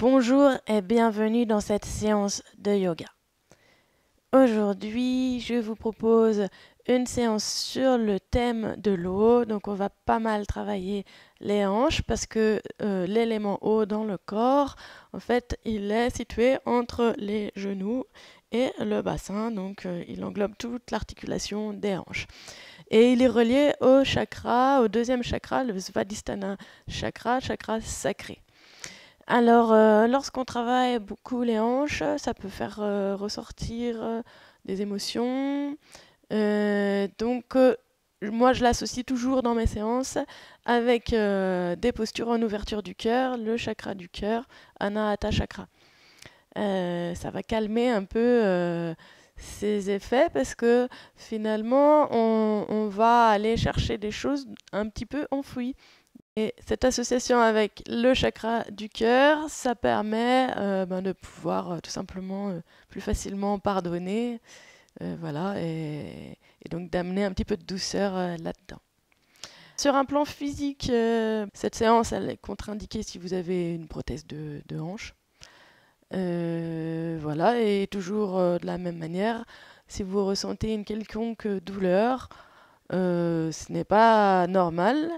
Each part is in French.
Bonjour et bienvenue dans cette séance de yoga. Aujourd'hui, je vous propose une séance sur le thème de l'eau. Donc, on va pas mal travailler les hanches parce que l'élément eau dans le corps, en fait, il est situé entre les genoux et le bassin. Donc, il englobe toute l'articulation des hanches. Et il est relié au chakra, au deuxième chakra, le Svadhisthana chakra, chakra sacré. Alors, lorsqu'on travaille beaucoup les hanches, ça peut faire ressortir des émotions. Donc, moi, je l'associe toujours dans mes séances avec des postures en ouverture du cœur, le chakra du cœur, Anahata Chakra. Ça va calmer un peu ces effets parce que finalement, on va aller chercher des choses un petit peu enfouies. Et cette association avec le chakra du cœur, ça permet de pouvoir tout simplement plus facilement pardonner, voilà, et donc d'amener un petit peu de douceur là-dedans. Sur un plan physique, cette séance elle est contre-indiquée si vous avez une prothèse de hanche. Voilà, et toujours de la même manière, si vous ressentez une quelconque douleur, ce n'est pas normal.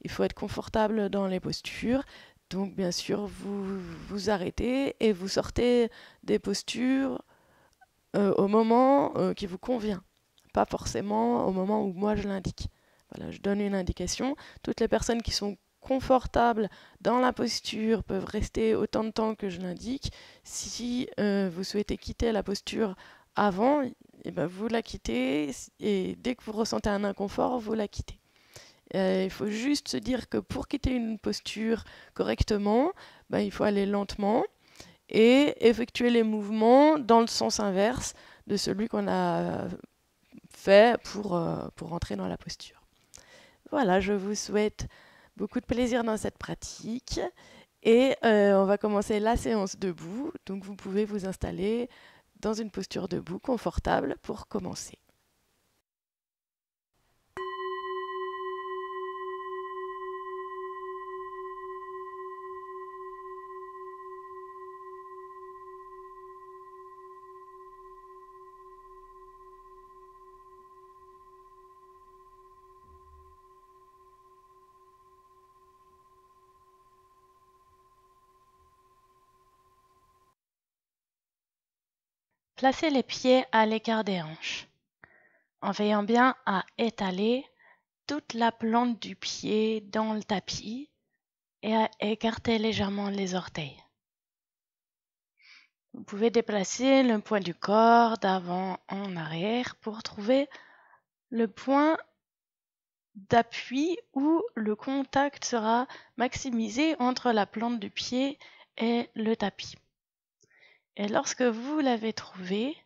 Il faut être confortable dans les postures. Donc, bien sûr, vous vous arrêtez et vous sortez des postures au moment qui vous convient. Pas forcément au moment où moi je l'indique. Voilà, je donne une indication. Toutes les personnes qui sont confortables dans la posture peuvent rester autant de temps que je l'indique. Si vous souhaitez quitter la posture avant, eh ben, vous la quittez et dès que vous ressentez un inconfort, vous la quittez. Il faut juste se dire que pour quitter une posture correctement, il faut aller lentement et effectuer les mouvements dans le sens inverse de celui qu'on a fait pour entrer dans la posture. Voilà, je vous souhaite beaucoup de plaisir dans cette pratique et on va commencer la séance debout. Donc vous pouvez vous installer dans une posture debout confortable pour commencer. Placez les pieds à l'écart des hanches, en veillant bien à étaler toute la plante du pied dans le tapis et à écarter légèrement les orteils. Vous pouvez déplacer le poids du corps d'avant en arrière pour trouver le point d'appui où le contact sera maximisé entre la plante du pied et le tapis. Et lorsque vous l'avez trouvé,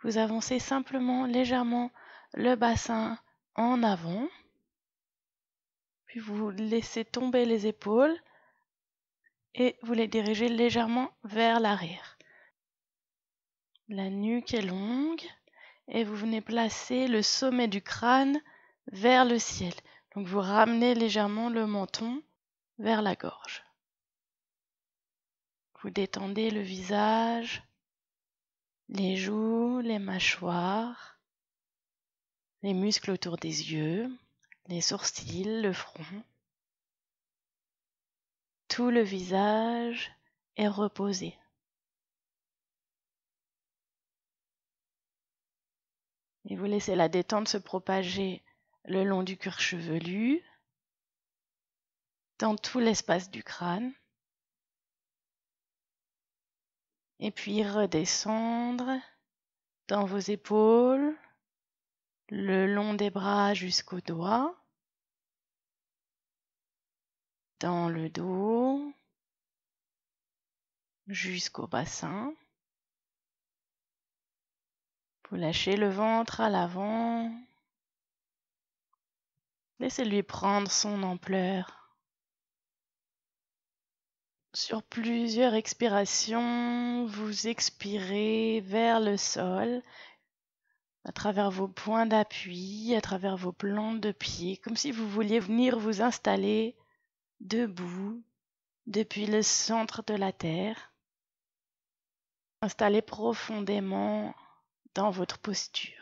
vous avancez simplement légèrement le bassin en avant, puis vous laissez tomber les épaules et vous les dirigez légèrement vers l'arrière. La nuque est longue et vous venez placer le sommet du crâne vers le ciel. Donc vous ramenez légèrement le menton vers la gorge. Vous détendez le visage, les joues, les mâchoires, les muscles autour des yeux, les sourcils, le front. Tout le visage est reposé. Et vous laissez la détente se propager le long du cuir chevelu, dans tout l'espace du crâne. Et puis redescendre dans vos épaules, le long des bras jusqu'aux doigts, dans le dos, jusqu'au bassin. Vous lâchez le ventre à l'avant. Laissez-lui prendre son ampleur. Sur plusieurs expirations, vous expirez vers le sol, à travers vos points d'appui, à travers vos plantes de pied, comme si vous vouliez venir vous installer debout depuis le centre de la Terre. Installez profondément dans votre posture.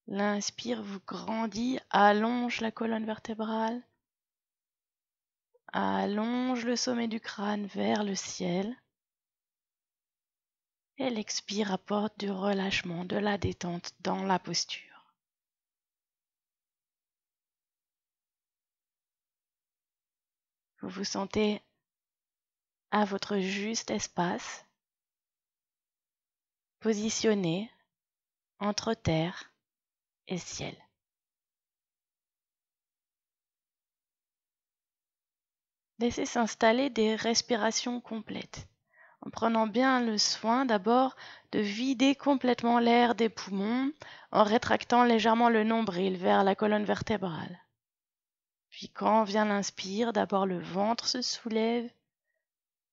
L'inspire vous grandit, allonge la colonne vertébrale, allonge le sommet du crâne vers le ciel. Et l'expire apporte du relâchement, de la détente dans la posture. Vous vous sentez à votre juste espace, positionné entre terre et ciel. Laissez s'installer des respirations complètes, en prenant bien le soin d'abord de vider complètement l'air des poumons, en rétractant légèrement le nombril vers la colonne vertébrale. Puis quand vient l'inspire, d'abord le ventre se soulève,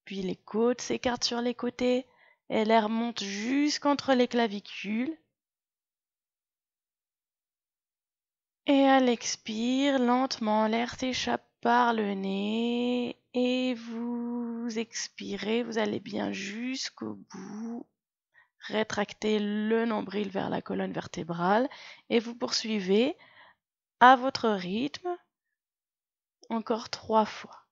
puis les côtes s'écartent sur les côtés et l'air monte jusqu'entre les clavicules. Et à l'expire, lentement, l'air s'échappe par le nez et vous expirez, vous allez bien jusqu'au bout. Rétractez le nombril vers la colonne vertébrale et vous poursuivez à votre rythme encore 3 fois.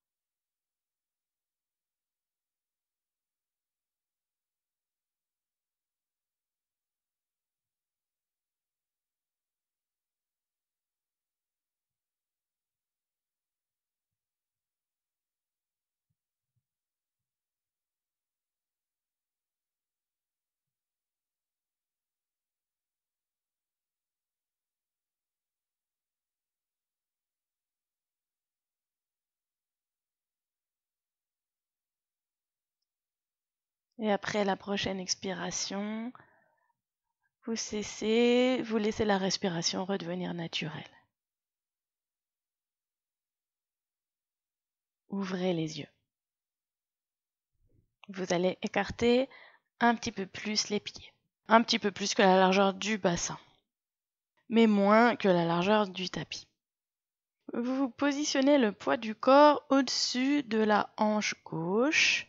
Et après la prochaine expiration, vous cessez, vous laissez la respiration redevenir naturelle. Ouvrez les yeux. Vous allez écarter un petit peu plus les pieds, un petit peu plus que la largeur du bassin, mais moins que la largeur du tapis. Vous positionnez le poids du corps au-dessus de la hanche gauche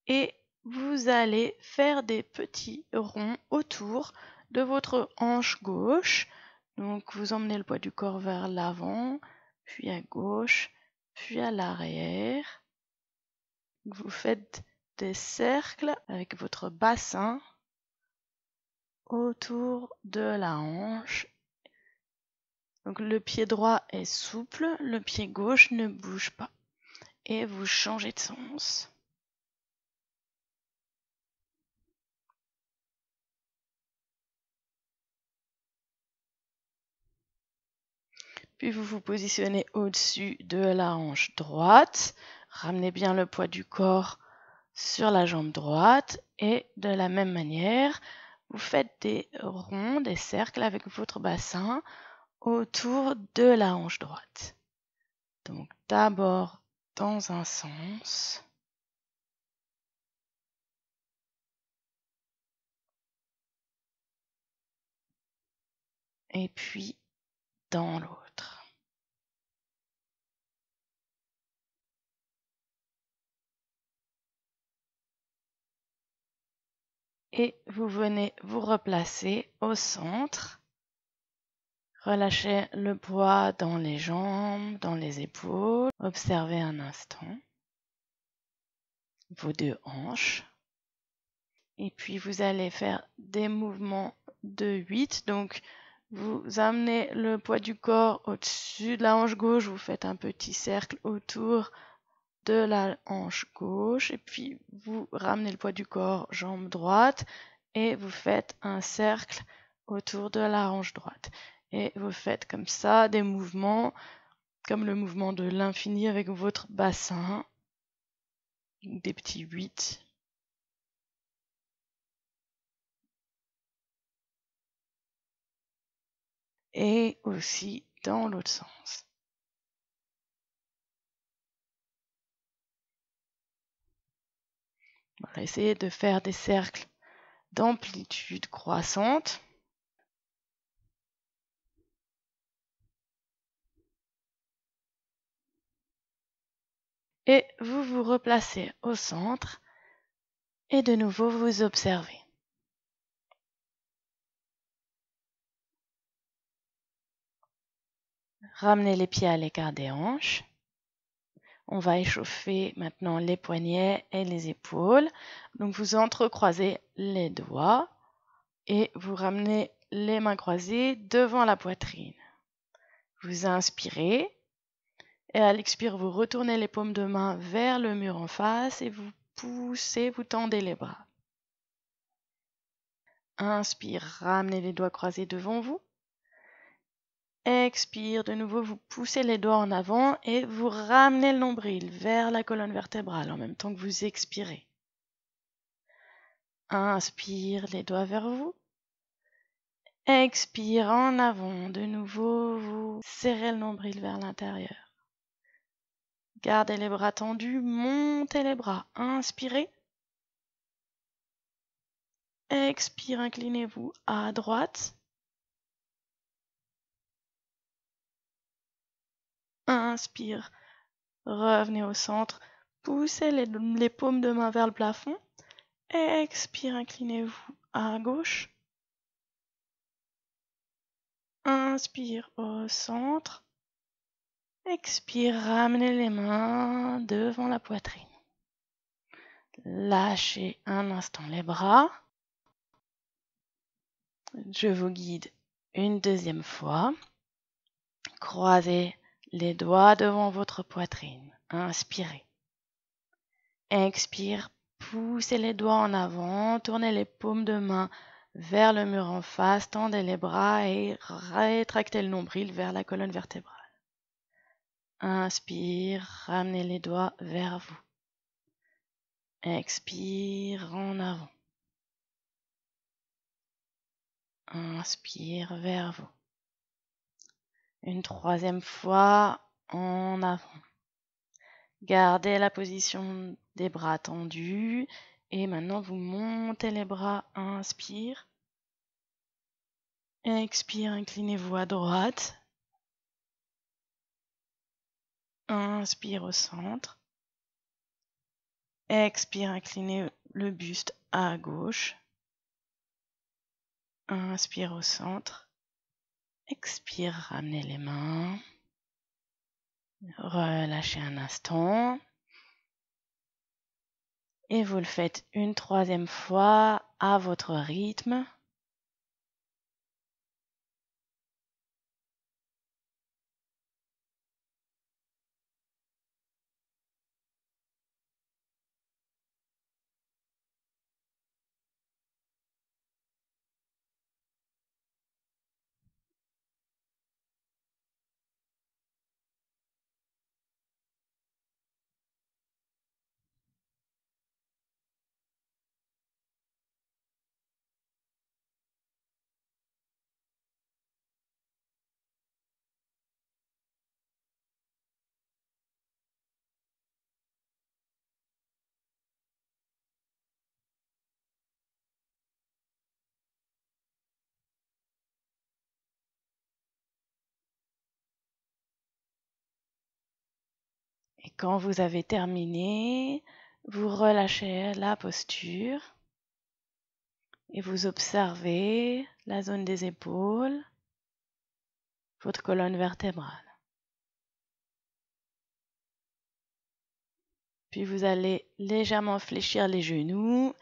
et vous allez faire des petits ronds autour de votre hanche gauche. Donc vous emmenez le poids du corps vers l'avant, puis à gauche, puis à l'arrière. Vous faites des cercles avec votre bassin autour de la hanche. Donc le pied droit est souple, le pied gauche ne bouge pas. Et vous changez de sens. Puis vous vous positionnez au-dessus de la hanche droite. Ramenez bien le poids du corps sur la jambe droite. Et de la même manière, vous faites des ronds, des cercles avec votre bassin autour de la hanche droite. Donc d'abord dans un sens. Et puis dans l'autre. Et vous venez vous replacer au centre. Relâchez le poids dans les jambes, dans les épaules. Observez un instant vos deux hanches. Et puis vous allez faire des mouvements de 8. Donc vous amenez le poids du corps au-dessus de la hanche gauche. Vous faites un petit cercle autour de la hanche gauche. Et puis vous ramenez le poids du corps jambe droite. Et vous faites un cercle autour de la hanche droite. Et vous faites comme ça des mouvements, comme le mouvement de l'infini avec votre bassin, des petits 8. Et aussi dans l'autre sens. Voilà, essayez de faire des cercles d'amplitude croissante. Et vous vous replacez au centre et de nouveau vous observez. Ramenez les pieds à l'écart des hanches. On va échauffer maintenant les poignets et les épaules. Donc vous entrecroisez les doigts et vous ramenez les mains croisées devant la poitrine. Vous inspirez et à l'expire, vous retournez les paumes de main vers le mur en face et vous poussez, vous tendez les bras. Inspire, ramenez les doigts croisés devant vous. Expire, de nouveau, vous poussez les doigts en avant et vous ramenez le nombril vers la colonne vertébrale en même temps que vous expirez. Inspire, les doigts vers vous. Expire en avant, de nouveau, vous serrez le nombril vers l'intérieur. Gardez les bras tendus, montez les bras. Inspirez. Expire, inclinez-vous à droite. Inspire, revenez au centre, poussez les paumes de main vers le plafond. Expire, inclinez-vous à gauche. Inspire au centre. Expire, ramenez les mains devant la poitrine. Lâchez un instant les bras. Je vous guide une deuxième fois. Croisez les doigts devant votre poitrine. Inspirez. Expire, poussez les doigts en avant, tournez les paumes de main vers le mur en face, tendez les bras et rétractez le nombril vers la colonne vertébrale. Inspire, ramenez les doigts vers vous. Expire en avant. Inspire vers vous. Une troisième fois en avant. Gardez la position des bras tendus et maintenant vous montez les bras. Inspire. Expire, inclinez-vous à droite. Inspire au centre. Expire, inclinez le buste à gauche. Inspire au centre. Expire, ramenez les mains. Relâchez un instant. Et vous le faites une troisième fois à votre rythme. Et quand vous avez terminé, vous relâchez la posture et vous observez la zone des épaules, votre colonne vertébrale. Puis vous allez légèrement fléchir les genoux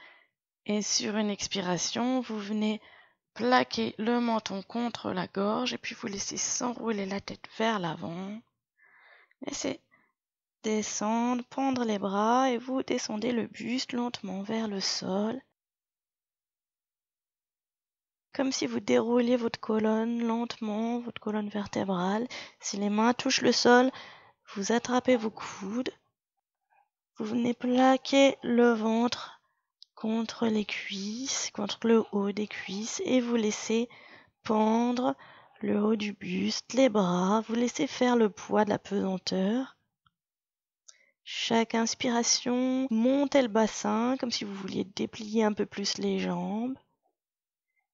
et sur une expiration, vous venez plaquer le menton contre la gorge et puis vous laissez s'enrouler la tête vers l'avant. Laissez descendre, pendre les bras et vous descendez le buste lentement vers le sol. Comme si vous dérouliez votre colonne lentement, votre colonne vertébrale. Si les mains touchent le sol, vous attrapez vos coudes. Vous venez plaquer le ventre contre les cuisses, contre le haut des cuisses et vous laissez pendre le haut du buste, les bras. Vous laissez faire le poids de la pesanteur. Chaque inspiration, montez le bassin comme si vous vouliez déplier un peu plus les jambes.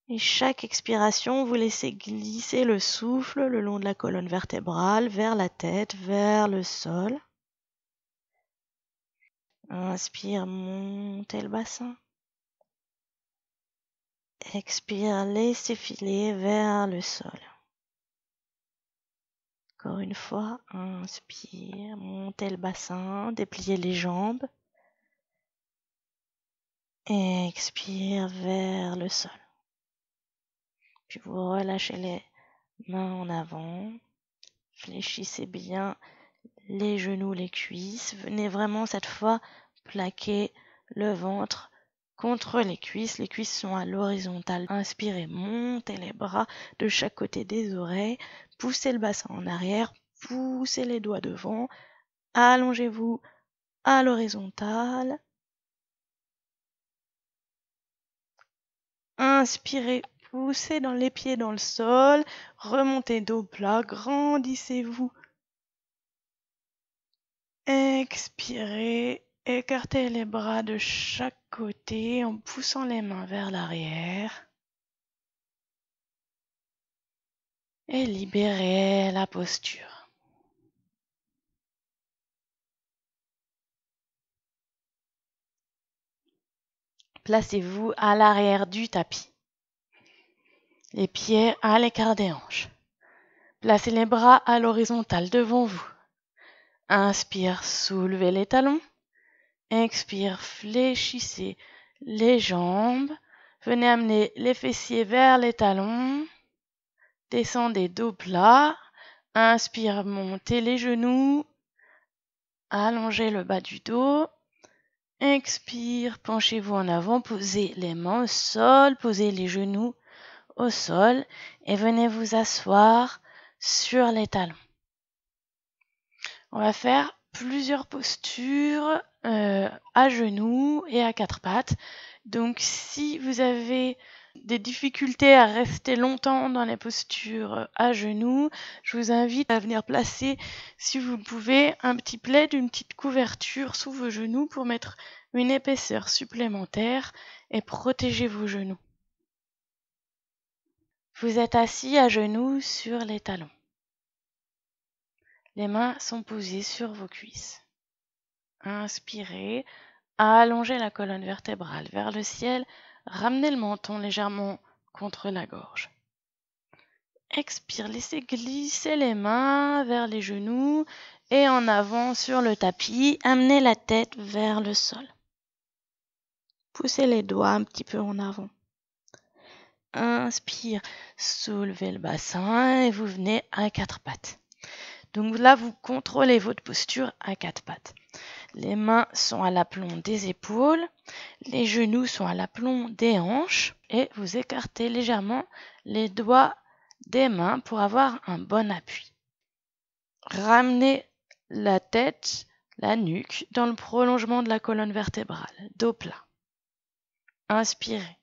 Et chaque expiration, vous laissez glisser le souffle le long de la colonne vertébrale, vers la tête, vers le sol. Inspire, montez le bassin. Expire, laissez filer vers le sol. Encore une fois, inspire, montez le bassin, dépliez les jambes. Expire vers le sol. Puis vous relâchez les mains en avant. Fléchissez bien les genoux, les cuisses. Venez vraiment cette fois plaquer le ventre contre les cuisses. Les cuisses sont à l'horizontale. Inspirez, montez les bras de chaque côté des oreilles. Poussez le bassin en arrière. Poussez les doigts devant. Allongez-vous à l'horizontale. Inspirez, poussez dans les pieds dans le sol. Remontez dos plat. Grandissez-vous. Expirez, écartez les bras de chaque côté en poussant les mains vers l'arrière. Et libérez la posture. Placez-vous à l'arrière du tapis. Les pieds à l'écart des hanches. Placez les bras à l'horizontale devant vous. Inspire, soulevez les talons. Expire, fléchissez les jambes. Venez amener les fessiers vers les talons. Descendez dos plat. Inspire, montez les genoux. Allongez le bas du dos. Expire, penchez-vous en avant. Posez les mains au sol. Posez les genoux au sol. Et venez vous asseoir sur les talons. On va faire plusieurs postures à genoux et à quatre pattes. Donc si vous avez des difficultés à rester longtemps dans les postures à genoux, je vous invite à venir placer, si vous le pouvez, un petit plaid, une petite couverture sous vos genoux pour mettre une épaisseur supplémentaire et protéger vos genoux. Vous êtes assis à genoux sur les talons. Les mains sont posées sur vos cuisses. Inspirez, allongez la colonne vertébrale vers le ciel, ramenez le menton légèrement contre la gorge. Expire, laissez glisser les mains vers les genoux et en avant sur le tapis, amenez la tête vers le sol. Poussez les doigts un petit peu en avant. Inspire, soulevez le bassin et vous venez à quatre pattes. Donc là, vous contrôlez votre posture à quatre pattes. Les mains sont à l'aplomb des épaules, les genoux sont à l'aplomb des hanches et vous écartez légèrement les doigts des mains pour avoir un bon appui. Ramenez la tête, la nuque dans le prolongement de la colonne vertébrale, dos plat. Inspirez.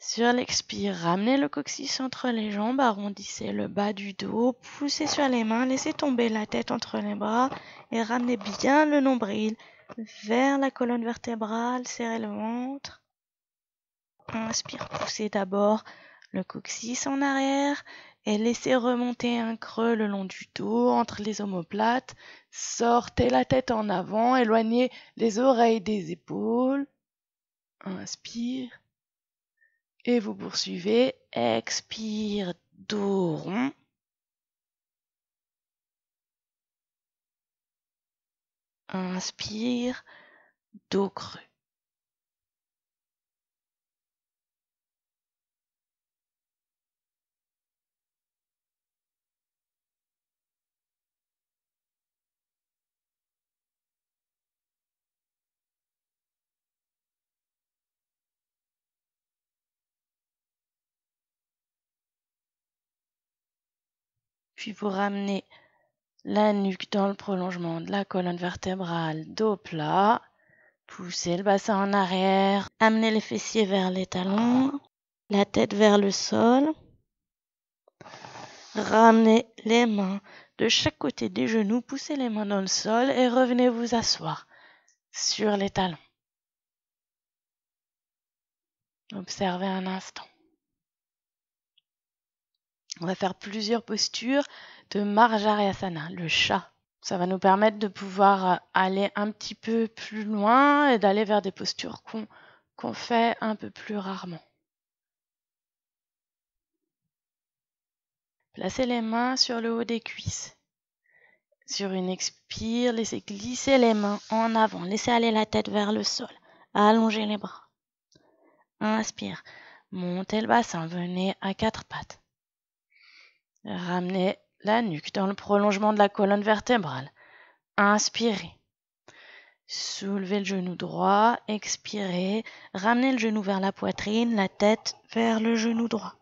Sur l'expire, ramenez le coccyx entre les jambes, arrondissez le bas du dos, poussez sur les mains, laissez tomber la tête entre les bras et ramenez bien le nombril vers la colonne vertébrale, serrez le ventre. Inspire, poussez d'abord le coccyx en arrière et laissez remonter un creux le long du dos entre les omoplates. Sortez la tête en avant, éloignez les oreilles des épaules. Inspire. Et vous poursuivez, expire, dos rond. Inspire, dos creux. Puis vous ramenez la nuque dans le prolongement de la colonne vertébrale, dos plat. Poussez le bassin en arrière. Amenez les fessiers vers les talons. La tête vers le sol. Ramenez les mains de chaque côté des genoux. Poussez les mains dans le sol et revenez vous asseoir sur les talons. Observez un instant. On va faire plusieurs postures de Marjarayasana, le chat. Ça va nous permettre de pouvoir aller un petit peu plus loin et d'aller vers des postures qu'on fait un peu plus rarement. Placez les mains sur le haut des cuisses. Sur une expire, laissez glisser les mains en avant. Laissez aller la tête vers le sol. Allongez les bras. Inspire. Montez le bassin. Venez à quatre pattes. Ramenez la nuque dans le prolongement de la colonne vertébrale. Inspirez. Soulevez le genou droit. Expirez. Ramenez le genou vers la poitrine, la tête vers le genou droit.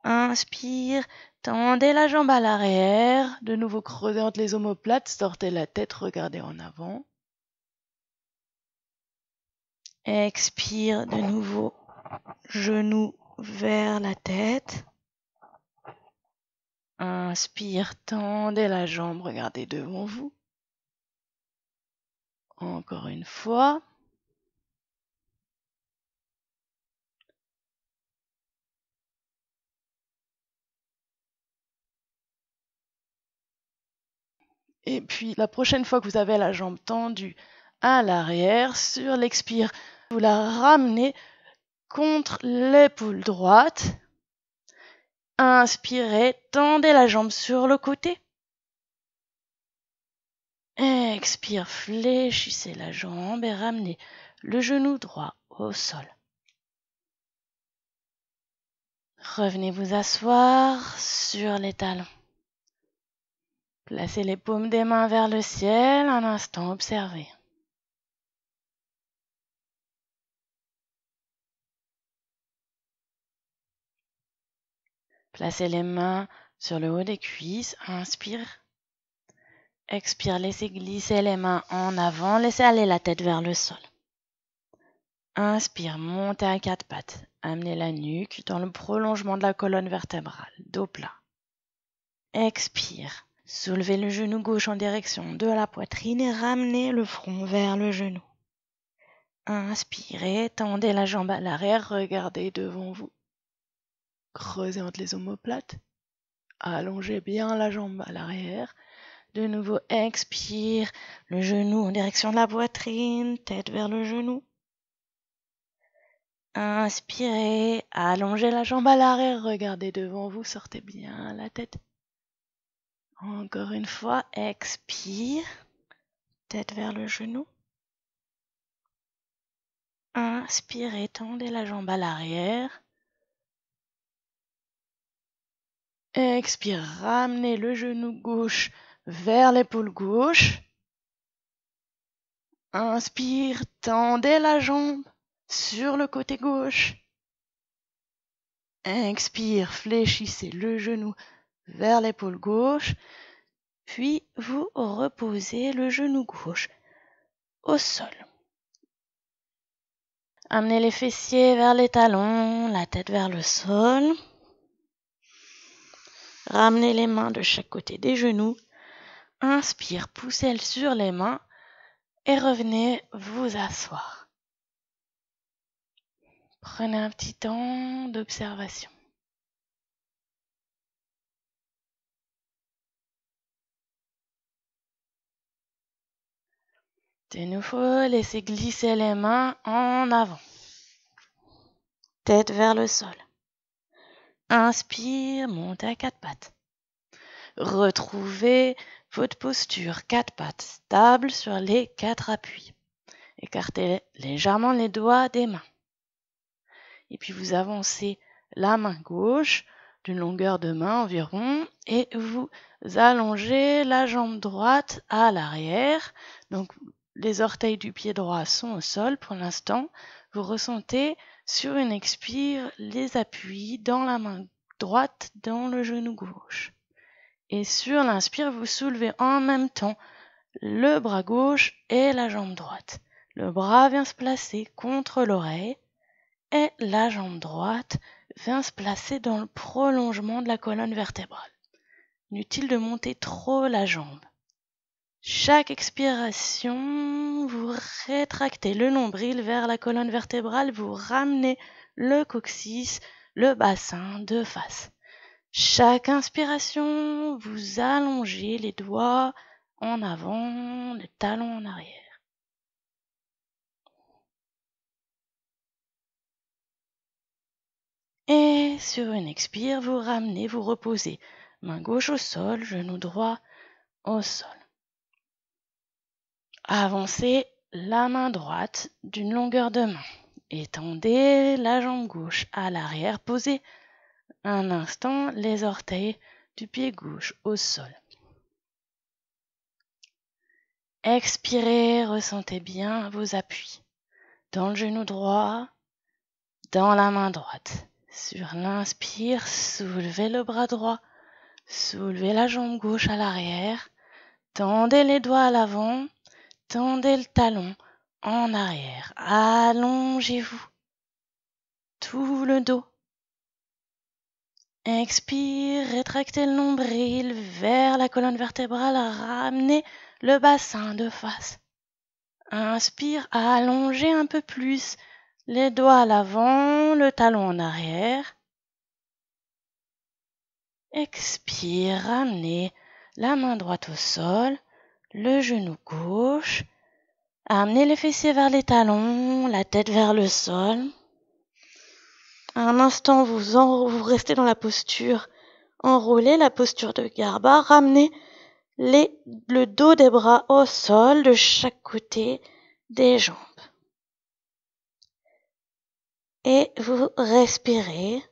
Inspire. Tendez la jambe à l'arrière. De nouveau, creusez entre les omoplates. Sortez la tête, regardez en avant. Expire de nouveau. Genou vers la tête. Inspire, tendez la jambe, regardez devant vous. Encore une fois. Et puis, la prochaine fois que vous avez la jambe tendue à l'arrière, sur l'expire, vous la ramenez contre l'épaule droite. Inspirez, tendez la jambe sur le côté. Expire, fléchissez la jambe et ramenez le genou droit au sol. Revenez vous asseoir sur les talons. Placez les paumes des mains vers le ciel, un instant, observez. Placez les mains sur le haut des cuisses, inspire. Expire, laissez glisser les mains en avant, laissez aller la tête vers le sol. Inspire, montez à quatre pattes, amenez la nuque dans le prolongement de la colonne vertébrale, dos plat. Expire, soulevez le genou gauche en direction de la poitrine et ramenez le front vers le genou. Inspirez, tendez la jambe à l'arrière, regardez devant vous. Creusez entre les omoplates. Allongez bien la jambe à l'arrière. De nouveau, expire, le genou en direction de la poitrine, tête vers le genou. Inspirez, allongez la jambe à l'arrière, regardez devant vous, sortez bien la tête. Encore une fois, expire, tête vers le genou. Inspirez, tendez la jambe à l'arrière. Expire, ramenez le genou gauche vers l'épaule gauche. Inspire, tendez la jambe sur le côté gauche. Expire, fléchissez le genou vers l'épaule gauche. Puis vous reposez le genou gauche au sol. Amenez les fessiers vers les talons, la tête vers le sol. Ramenez les mains de chaque côté des genoux. Inspire, poussez-le sur les mains et revenez vous asseoir. Prenez un petit temps d'observation. De nouveau, laissez glisser les mains en avant. Tête vers le sol. Inspire, montez à quatre pattes. Retrouvez votre posture quatre pattes stable sur les quatre appuis. Écartez légèrement les doigts des mains. Et puis vous avancez la main gauche d'une longueur de main environ et vous allongez la jambe droite à l'arrière. Donc les orteils du pied droit sont au sol pour l'instant. Vous ressentez sur une expire les appuis dans la main droite, dans le genou gauche. Et sur l'inspire, vous soulevez en même temps le bras gauche et la jambe droite. Le bras vient se placer contre l'oreille et la jambe droite vient se placer dans le prolongement de la colonne vertébrale. Inutile de monter trop la jambe. Chaque expiration, vous rétractez le nombril vers la colonne vertébrale, vous ramenez le coccyx, le bassin de face. Chaque inspiration, vous allongez les doigts en avant, les talons en arrière. Et sur une expire, vous ramenez, vous reposez. Main gauche au sol, genou droit au sol. Avancez la main droite d'une longueur de main. Étendez la jambe gauche à l'arrière. Posez un instant les orteils du pied gauche au sol. Expirez, ressentez bien vos appuis. Dans le genou droit, dans la main droite. Sur l'inspire, soulevez le bras droit. Soulevez la jambe gauche à l'arrière. Tendez les doigts à l'avant. Tendez le talon en arrière. Allongez-vous. Tout le dos. Expire, rétractez le nombril vers la colonne vertébrale. Ramenez le bassin de face. Inspire, allongez un peu plus. Les doigts à l'avant, le talon en arrière. Expire, ramenez la main droite au sol, le genou gauche. Amenez les fessiers vers les talons, la tête vers le sol. Un instant, vous restez dans la posture. Enroulez la posture de Garba. Ramenez le dos des bras au sol de chaque côté des jambes. Et vous respirez.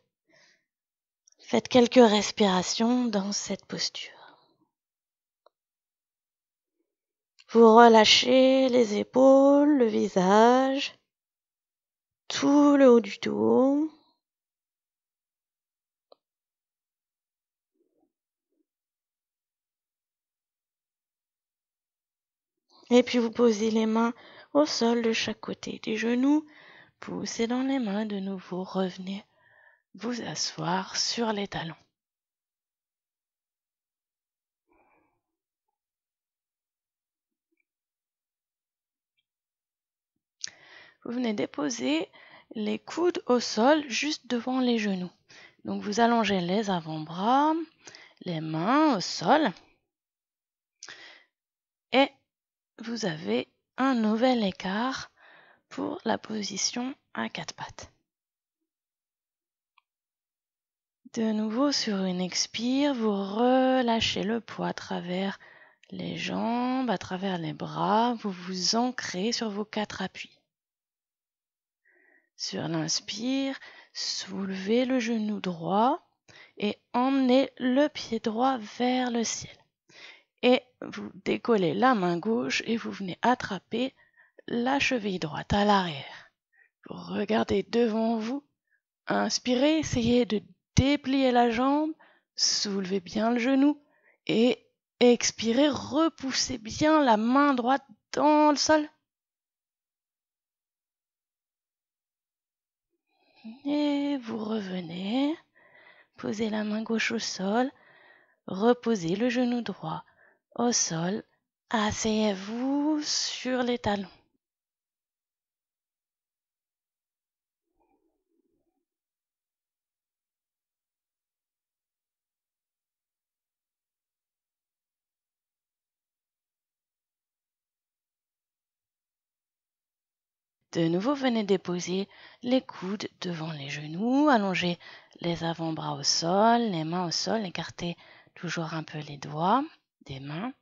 Faites quelques respirations dans cette posture. Vous relâchez les épaules, le visage, tout le haut du dos. Et puis vous posez les mains au sol de chaque côté des genoux. Poussez dans les mains de nouveau. Revenez vous asseoir sur les talons. Vous venez déposer les coudes au sol juste devant les genoux. Donc vous allongez les avant-bras, les mains au sol. Et vous avez un nouvel écart pour la position à quatre pattes. De nouveau, sur une expire, vous relâchez le poids à travers les jambes, à travers les bras. Vous vous ancrez sur vos quatre appuis. Sur l'inspire, soulevez le genou droit et emmenez le pied droit vers le ciel. Et vous décollez la main gauche et vous venez attraper la cheville droite à l'arrière. Vous regardez devant vous. Inspirez, essayez de déplier la jambe, soulevez bien le genou et expirez, repoussez bien la main droite dans le sol. Et vous revenez, posez la main gauche au sol, reposez le genou droit au sol, asseyez-vous sur les talons. De nouveau, venez déposer les coudes devant les genoux, allongez les avant-bras au sol, les mains au sol, écartez toujours un peu les doigts des mains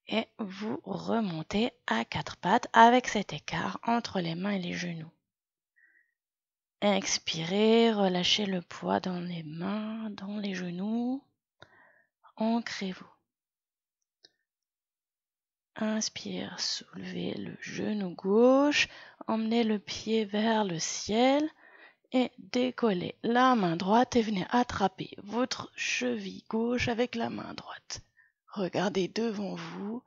et vous remontez à quatre pattes avec cet écart entre les mains et les genoux. Expirez, relâchez le poids dans les mains, dans les genoux, ancrez-vous. Inspire, soulevez le genou gauche, emmenez le pied vers le ciel et décollez la main droite et venez attraper votre cheville gauche avec la main droite. Regardez devant vous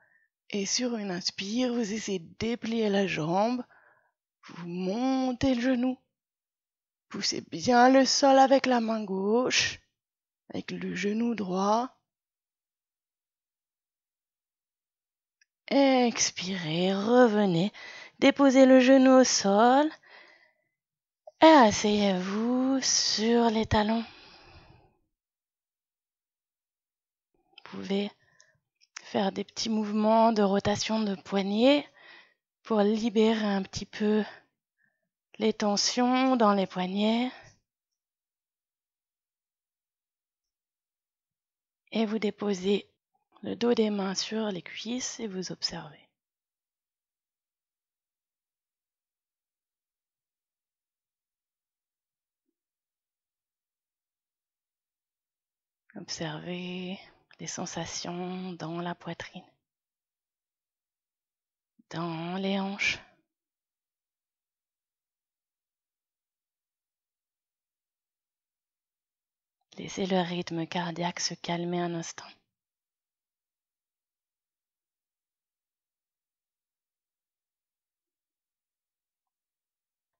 et sur une inspire, vous essayez de déplier la jambe, vous montez le genou, poussez bien le sol avec la main gauche, avec le genou droit. Expirez, revenez, déposez le genou au sol et asseyez-vous sur les talons. pouvez faire des petits mouvements de rotation de poignets pour libérer un petit peu les tensions dans les poignets. Et vous déposez le dos des mains sur les cuisses et vous observez. Observez les sensations dans la poitrine, dans les hanches. Laissez le rythme cardiaque se calmer un instant.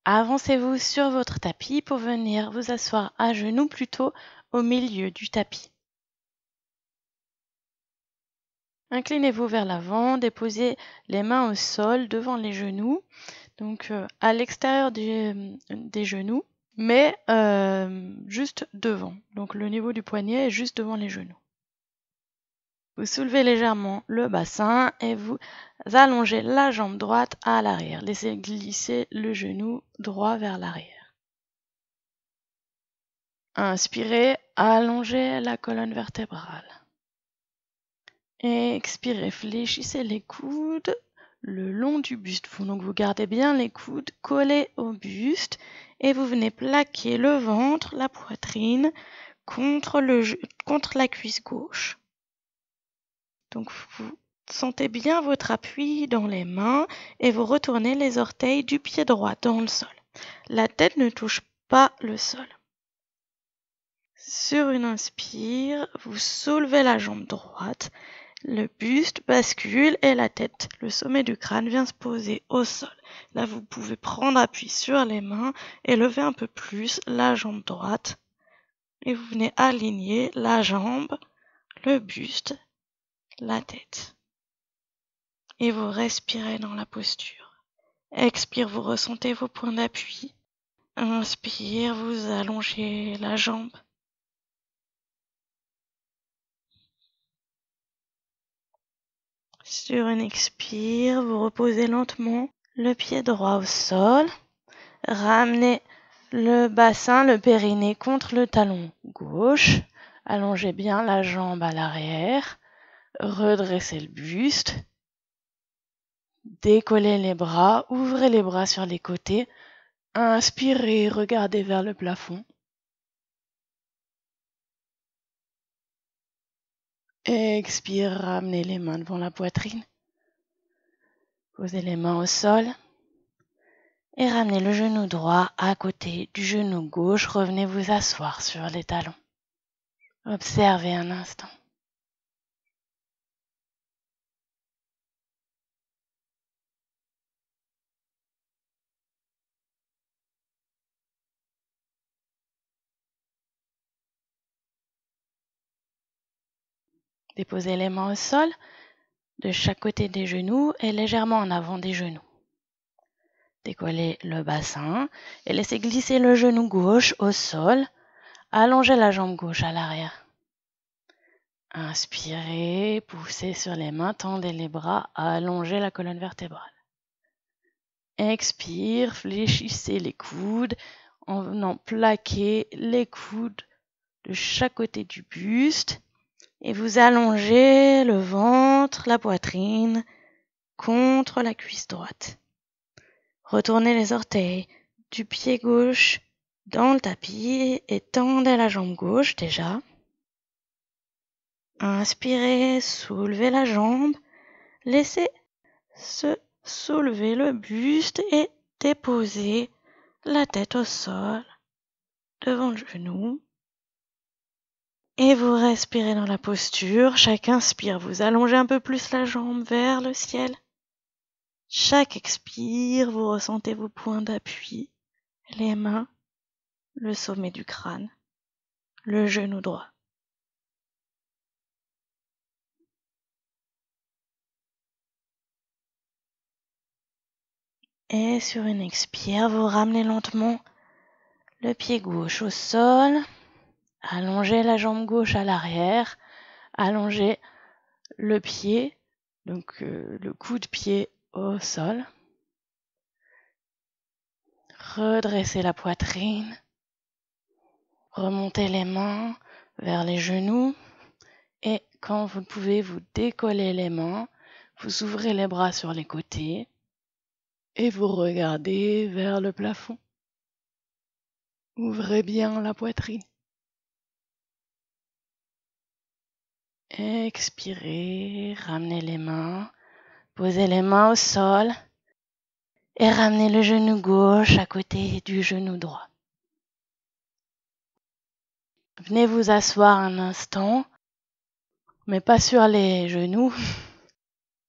Avancez-vous sur votre tapis pour venir vous asseoir à genoux plutôt au milieu du tapis. Inclinez-vous vers l'avant, déposez les mains au sol devant les genoux, donc à l'extérieur des genoux, mais juste devant. Donc le niveau du poignet est juste devant les genoux. Vous soulevez légèrement le bassin et vous allongez la jambe droite à l'arrière. Laissez glisser le genou droit vers l'arrière. Inspirez, allongez la colonne vertébrale. Expirez, fléchissez les coudes le long du buste. Donc vous gardez bien les coudes collés au buste et vous venez plaquer le ventre, la poitrine contre la cuisse gauche. Donc vous sentez bien votre appui dans les mains et vous retournez les orteils du pied droit dans le sol. La tête ne touche pas le sol. Sur une inspire, vous soulevez la jambe droite, le buste bascule et la tête, le sommet du crâne vient se poser au sol. Là, vous pouvez prendre appui sur les mains et lever un peu plus la jambe droite. Et vous venez aligner la jambe, le buste, la tête. Et vous respirez dans la posture. Expire, vous ressentez vos points d'appui. Inspire, vous allongez la jambe. Sur une expire, vous reposez lentement le pied droit au sol. Ramenez le bassin, le périnée contre le talon gauche. Allongez bien la jambe à l'arrière. Redressez le buste. Décollez les bras, ouvrez les bras sur les côtés. Inspirez, regardez vers le plafond. Expire, ramenez les mains devant la poitrine. Posez les mains au sol. Et ramenez le genou droit à côté du genou gauche. Revenez vous asseoir sur les talons. Observez un instant. Déposez les mains au sol, de chaque côté des genoux et légèrement en avant des genoux. Décollez le bassin et laissez glisser le genou gauche au sol. Allongez la jambe gauche à l'arrière. Inspirez, poussez sur les mains, tendez les bras, allongez la colonne vertébrale. Expire, fléchissez les coudes en venant plaquer les coudes de chaque côté du buste. Et vous allongez le ventre, la poitrine contre la cuisse droite. Retournez les orteils du pied gauche dans le tapis et tendez la jambe gauche déjà. Inspirez, soulevez la jambe, laissez se soulever le buste et déposer la tête au sol devant le genou. Et vous respirez dans la posture. Chaque inspire, vous allongez un peu plus la jambe vers le ciel. Chaque expire, vous ressentez vos points d'appui, les mains, le sommet du crâne, le genou droit. Et sur une expire, vous ramenez lentement le pied gauche au sol. Allongez la jambe gauche à l'arrière. Allongez le pied, donc le coup de pied au sol. Redressez la poitrine. Remontez les mains vers les genoux. Et quand vous pouvez, vous décollez les mains. Vous ouvrez les bras sur les côtés. Et vous regardez vers le plafond. Ouvrez bien la poitrine. Expirez, ramenez les mains. Posez les mains au sol. Et ramenez le genou gauche à côté du genou droit. Venez vous asseoir un instant, mais pas sur les genoux.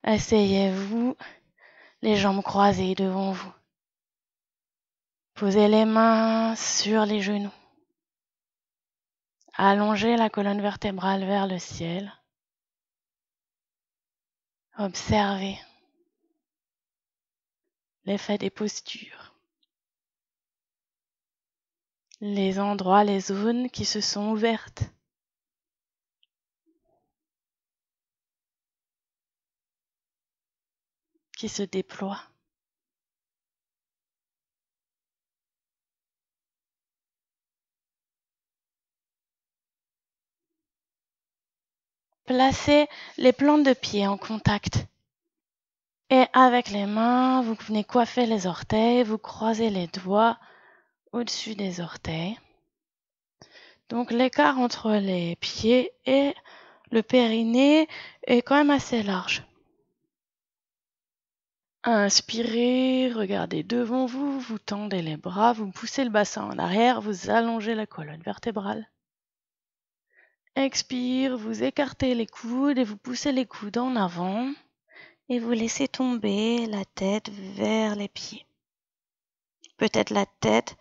Asseyez-vous, les jambes croisées devant vous. Posez les mains sur les genoux. Allongez la colonne vertébrale vers le ciel. Observez l'effet des postures. Les endroits, les zones qui se sont ouvertes. Qui se déploient. Placez les plantes de pied en contact. Et avec les mains, vous venez coiffer les orteils, vous croisez les doigts au-dessus des orteils. Donc l'écart entre les pieds et le périnée est quand même assez large. Inspirez, regardez devant vous, vous tendez les bras, vous poussez le bassin en arrière, vous allongez la colonne vertébrale. Expire, vous écartez les coudes et vous poussez les coudes en avant et vous laissez tomber la tête vers les pieds. Peut-être la tête,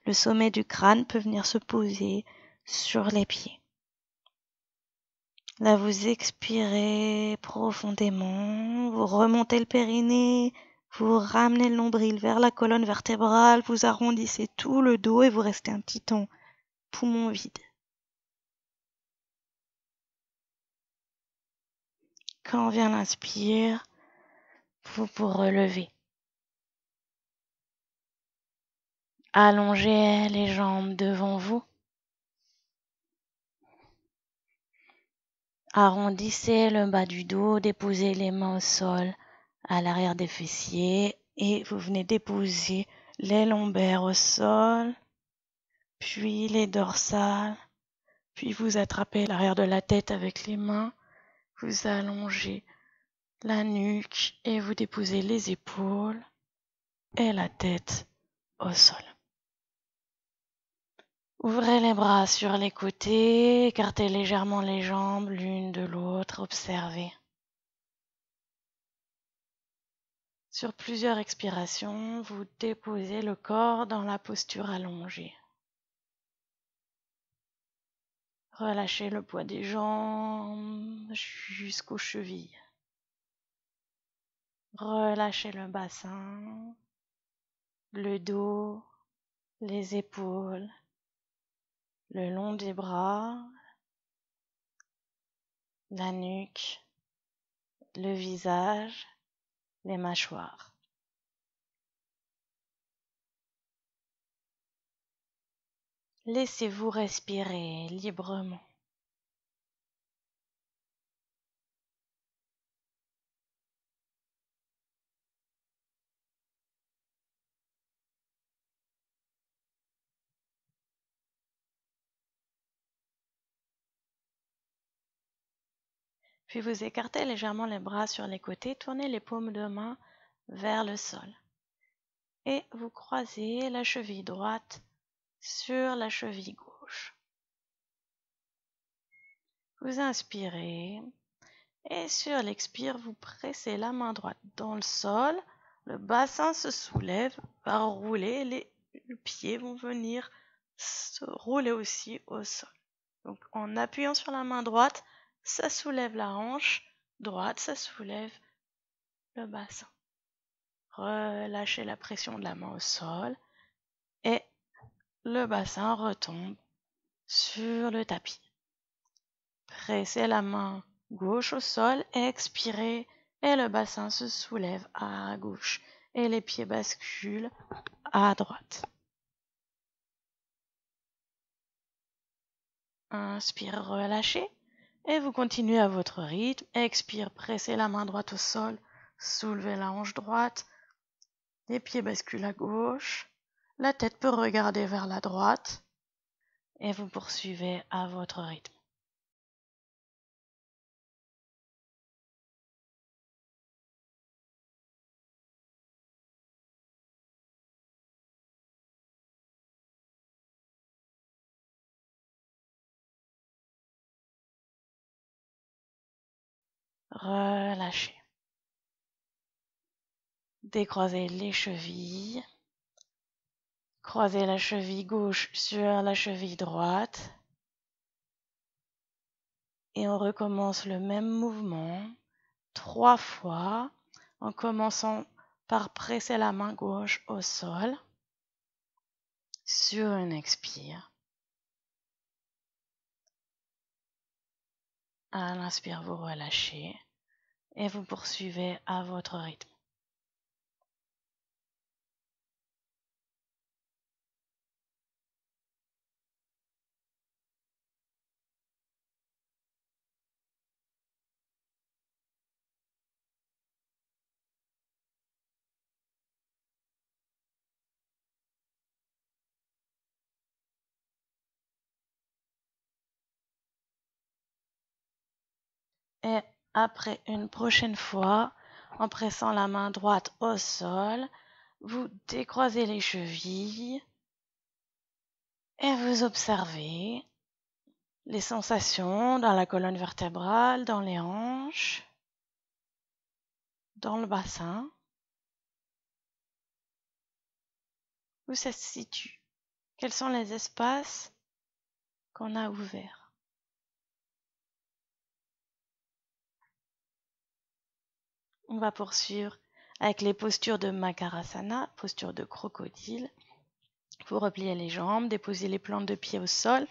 le sommet du crâne peut venir se poser sur les pieds. Là, vous expirez profondément, vous remontez le périnée, vous ramenez le nombril vers la colonne vertébrale, vous arrondissez tout le dos et vous restez un petit temps poumon vide. Quand vient l'inspire, vous vous relevez. Allongez les jambes devant vous. Arrondissez le bas du dos, déposez les mains au sol à l'arrière des fessiers et vous venez déposer les lombaires au sol, puis les dorsales, puis vous attrapez l'arrière de la tête avec les mains, vous allongez la nuque et vous déposez les épaules et la tête au sol. Ouvrez les bras sur les côtés, écartez légèrement les jambes l'une de l'autre, observez. Sur plusieurs expirations, vous déposez le corps dans la posture allongée. Relâchez le poids des jambes jusqu'aux chevilles. Relâchez le bassin, le dos, les épaules, le long des bras, la nuque, le visage, les mâchoires. Laissez-vous respirer librement. Puis vous écartez légèrement les bras sur les côtés, tournez les paumes de main vers le sol. Et vous croisez la cheville droite sur la cheville gauche. Vous inspirez et sur l'expire, vous pressez la main droite dans le sol. Le bassin se soulève, va rouler, les pieds vont venir se rouler aussi au sol. Donc en appuyant sur la main droite, ça soulève la hanche droite, ça soulève le bassin. Relâchez la pression de la main au sol et le bassin retombe sur le tapis. Pressez la main gauche au sol, expirez et le bassin se soulève à gauche et les pieds basculent à droite. Inspire, relâchez et vous continuez à votre rythme. Expire, pressez la main droite au sol, soulevez la hanche droite, les pieds basculent à gauche, la tête peut regarder vers la droite et vous poursuivez à votre rythme. Relâchez. Décroisez les chevilles. Croisez la cheville gauche sur la cheville droite. Et on recommence le même mouvement 3 fois en commençant par presser la main gauche au sol sur une expire. À l'inspire, vous relâchez et vous poursuivez à votre rythme. Et après une prochaine fois, en pressant la main droite au sol, vous décroisez les chevilles et vous observez les sensations dans la colonne vertébrale, dans les hanches, dans le bassin, où ça se situe. Quels sont les espaces qu'on a ouverts? On va poursuivre avec les postures de Makarasana, posture de crocodile. Vous repliez les jambes, déposez les plantes de pied au sol.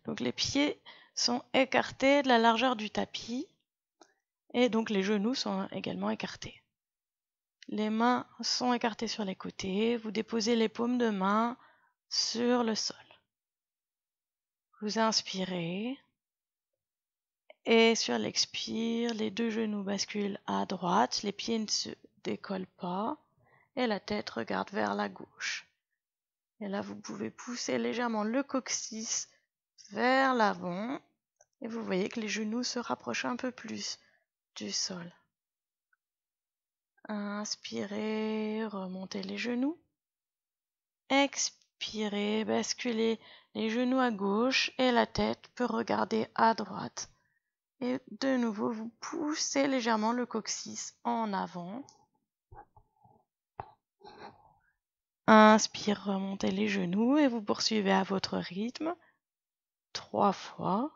Donc les pieds sont écartés de la largeur du tapis et donc les genoux sont également écartés. Les mains sont écartées sur les côtés. Vous déposez les paumes de main sur le sol. Vous inspirez et sur l'expire, les deux genoux basculent à droite, les pieds ne se décollent pas et la tête regarde vers la gauche. Et là, vous pouvez pousser légèrement le coccyx vers l'avant et vous voyez que les genoux se rapprochent un peu plus du sol. Inspirez, remontez les genoux. Expirez, basculez les genoux à gauche et la tête peut regarder à droite. Et de nouveau, vous poussez légèrement le coccyx en avant. Inspire, remontez les genoux et vous poursuivez à votre rythme 3 fois.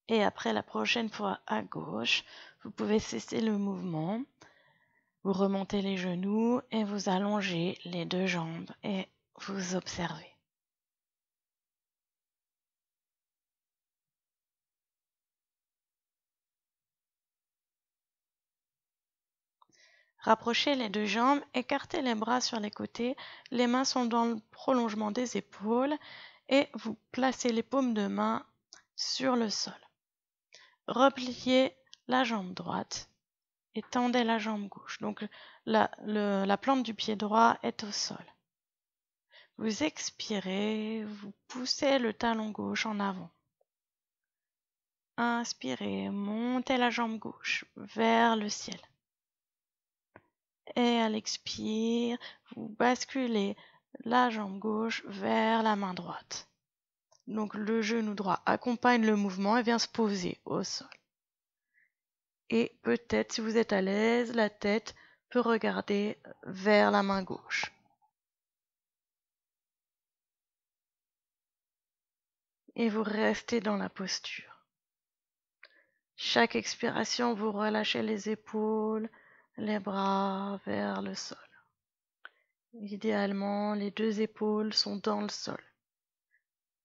Et après la prochaine fois à gauche, vous pouvez cesser le mouvement. Vous remontez les genoux et vous allongez les deux jambes et vous observez. Rapprochez les deux jambes, écartez les bras sur les côtés, les mains sont dans le prolongement des épaules et vous placez les paumes de main sur le sol. Repliez la jambe droite et tendez la jambe gauche. Donc la plante du pied droit est au sol. Vous expirez, vous poussez le talon gauche en avant. Inspirez, montez la jambe gauche vers le ciel. Et à l'expire, vous basculez la jambe gauche vers la main droite. Donc le genou droit accompagne le mouvement et vient se poser au sol. Et peut-être, si vous êtes à l'aise, la tête peut regarder vers la main gauche. Et vous restez dans la posture. Chaque expiration, vous relâchez les épaules, les bras vers le sol. Idéalement, les deux épaules sont dans le sol.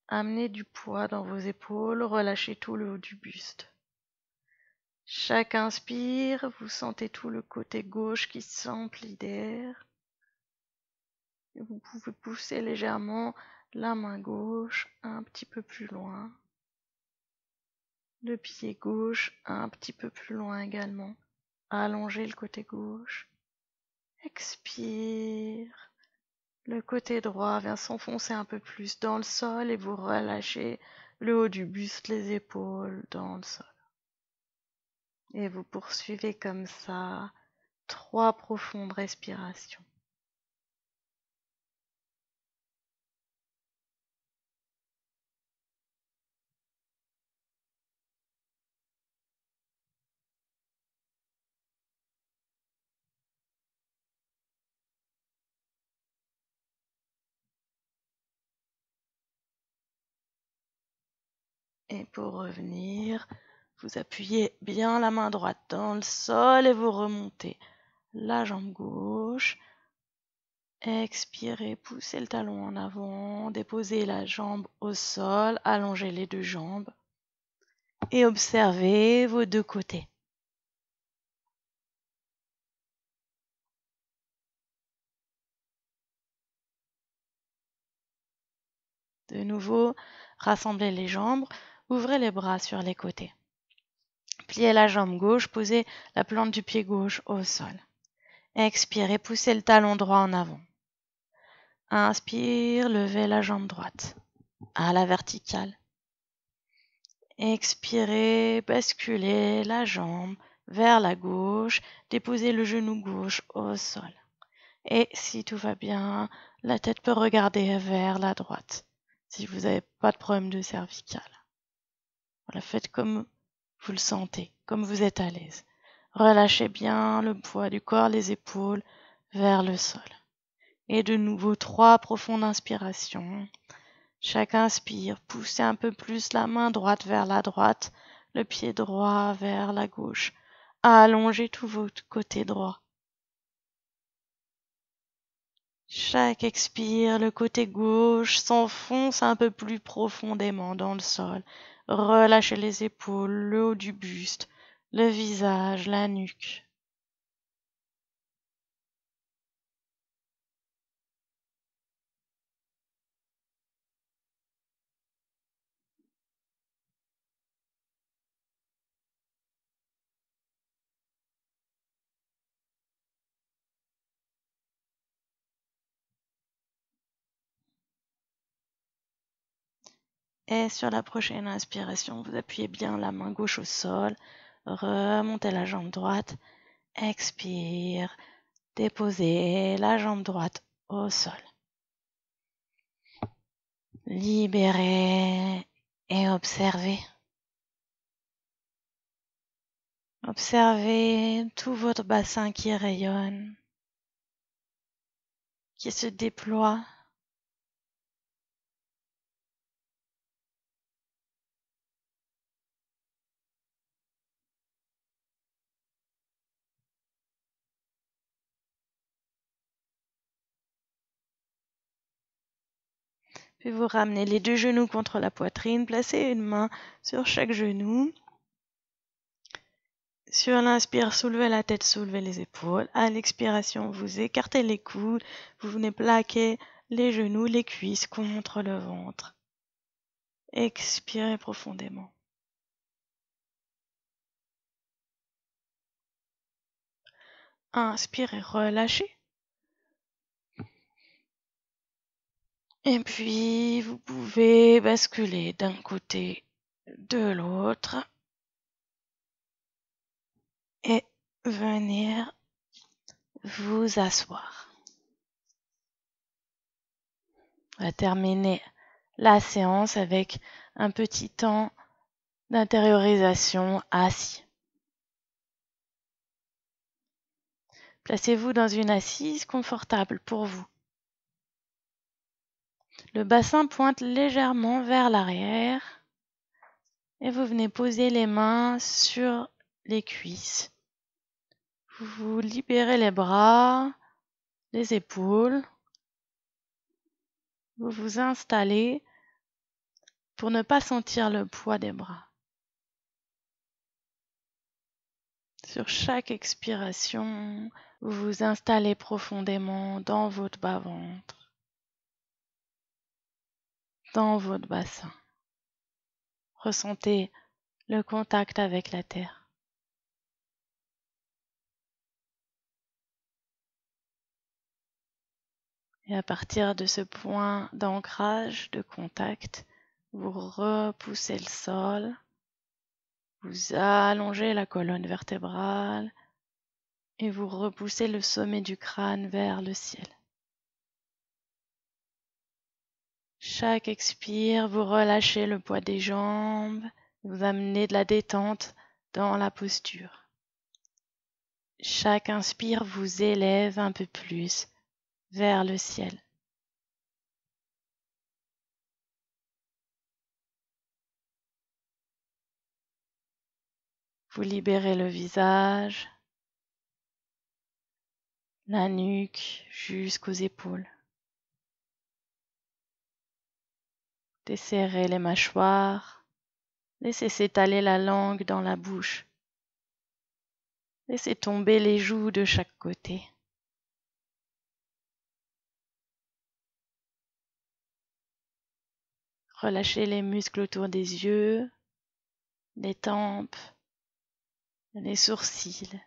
Amenez du poids dans vos épaules, relâchez tout le haut du buste. Chaque inspire, vous sentez tout le côté gauche qui s'emplit d'air. Vous pouvez pousser légèrement la main gauche un petit peu plus loin. Le pied gauche un petit peu plus loin également. Allongez le côté gauche. Expire. Le côté droit vient s'enfoncer un peu plus dans le sol et vous relâchez le haut du buste, les épaules dans le sol. Et vous poursuivez comme ça 3 profondes respirations. Et pour revenir, vous appuyez bien la main droite dans le sol et vous remontez la jambe gauche. Expirez, poussez le talon en avant, déposez la jambe au sol, allongez les deux jambes et observez vos deux côtés. De nouveau, rassemblez les jambes, ouvrez les bras sur les côtés. Pliez la jambe gauche, posez la plante du pied gauche au sol. Expirez, poussez le talon droit en avant. Inspire, levez la jambe droite à la verticale. Expirez, basculez la jambe vers la gauche, déposez le genou gauche au sol. Et si tout va bien, la tête peut regarder vers la droite, si vous n'avez pas de problème de cervicale. Voilà, faites comme vous le sentez, comme vous êtes à l'aise. Relâchez bien le poids du corps, les épaules vers le sol. Et de nouveau, 3 profondes inspirations. Chaque inspire, poussez un peu plus la main droite vers la droite, le pied droit vers la gauche. Allongez tout votre côté droit. Chaque expire, le côté gauche s'enfonce un peu plus profondément dans le sol. Relâchez les épaules, le haut du buste, le visage, la nuque. Et sur la prochaine inspiration, vous appuyez bien la main gauche au sol, remontez la jambe droite, expire, déposez la jambe droite au sol. Libérez et observez. Observez tout votre bassin qui rayonne, qui se déploie. Puis vous ramenez les deux genoux contre la poitrine, placez une main sur chaque genou. Sur l'inspire, soulevez la tête, soulevez les épaules. À l'expiration, vous écartez les coudes, vous venez plaquer les genoux, les cuisses contre le ventre. Expirez profondément. Inspirez, relâchez. Et puis, vous pouvez basculer d'un côté, de l'autre. venir vous asseoir. On va terminer la séance avec un petit temps d'intériorisation assis. Placez-vous dans une assise confortable pour vous. Le bassin pointe légèrement vers l'arrière et vous venez poser les mains sur les cuisses. Vous libérez les bras, les épaules. Vous vous installez pour ne pas sentir le poids des bras. Sur chaque expiration, vous vous installez profondément dans votre bas-ventre, dans votre bassin. Ressentez le contact avec la terre. Et à partir de ce point d'ancrage, de contact, vous repoussez le sol, vous allongez la colonne vertébrale et vous repoussez le sommet du crâne vers le ciel. Chaque expire, vous relâchez le poids des jambes, vous amenez de la détente dans la posture. Chaque inspire vous élève un peu plus vers le ciel. Vous libérez le visage, la nuque jusqu'aux épaules. Desserrez les mâchoires, laissez s'étaler la langue dans la bouche. Laissez tomber les joues de chaque côté. Relâchez les muscles autour des yeux, les tempes, les sourcils.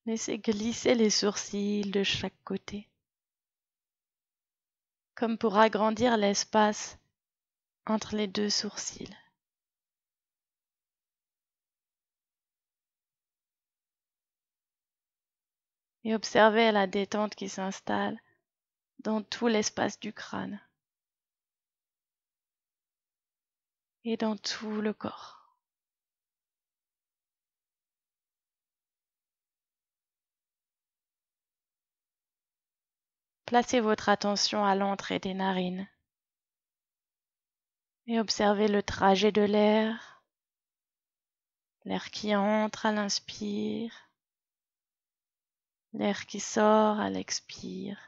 Laissez glisser les sourcils de chaque côté, comme pour agrandir l'espace entre les deux sourcils. Et observez la détente qui s'installe dans tout l'espace du crâne et dans tout le corps. Placez votre attention à l'entrée des narines et observez le trajet de l'air qui entre à l'inspire, l'air qui sort à l'expire.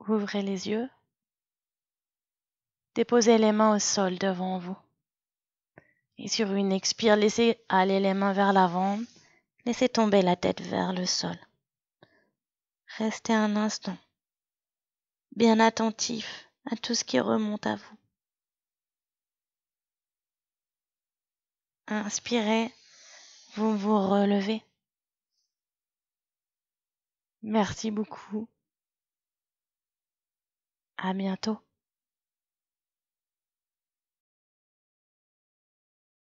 Ouvrez les yeux. Déposez les mains au sol devant vous. Et sur une expire, laissez aller les mains vers l'avant. Laissez tomber la tête vers le sol. Restez un instant, bien attentif à tout ce qui remonte à vous. Inspirez, vous vous relevez. Merci beaucoup. À bientôt.